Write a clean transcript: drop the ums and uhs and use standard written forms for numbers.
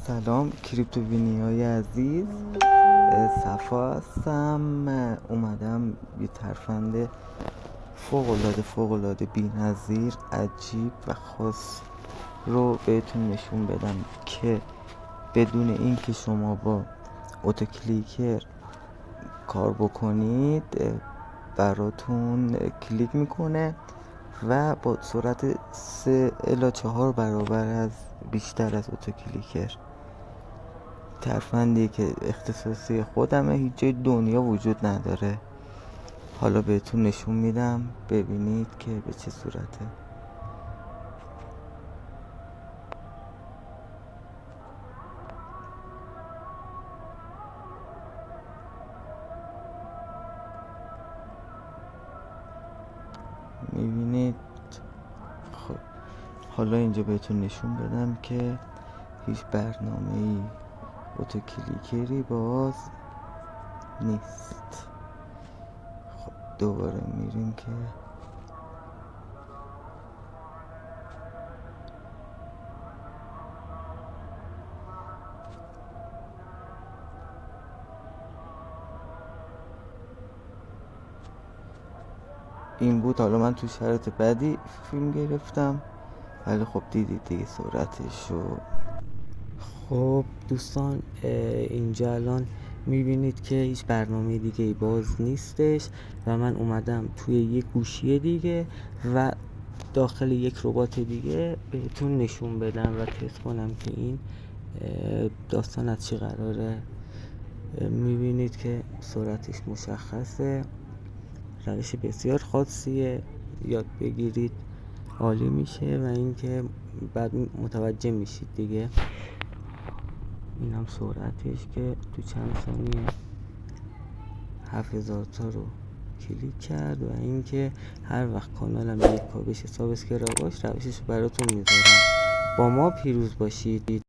سلام کریپتو وینی عزیز، صفا هستم. اومدم یه ترفند فوق العاده بی‌نظیر، عجیب و خاص رو بهتون نشون بدم که بدون اینکه شما با اتوکلیکر کار بکنید براتون کلیک میکنه و با سرعت 3 الی 4 برابر از بیشتر از اتوکلیکر. ترفندی که اختصاصی خودمه، هیچ جای دنیا وجود نداره. حالا بهتون نشون میدم ببینید که به چه صورته. میبینید خب حالا اینجا بهتون نشون بدم که هیچ برنامه‌ای اتوکلیکری باز نیست. خب دوباره میریم که این بود. حالا من تو شرایط بدی فیلم گرفتم ولی خب دیدید دیگه سرعتش رو. خب دوستان، اینجا الان میبینید که هیچ برنامه دیگه ای باز نیستش و من اومدم توی یک گوشی دیگه و داخل یک ربات دیگه بهتون نشون بدم و تست کنم که این داستان از چی قراره. میبینید که سرعتش مشخصه، روش بسیار خاصیه، یاد بگیرید عالی میشه و اینکه بعد متوجه میشید دیگه. این هم سرعتش که تو چند ثانیه 7000 تا رو کلیک کرد و اینکه هر وقت کانالم یک پا بشه سابسکرایب باش روشش براتون میذارم. با ما پیروز باشید.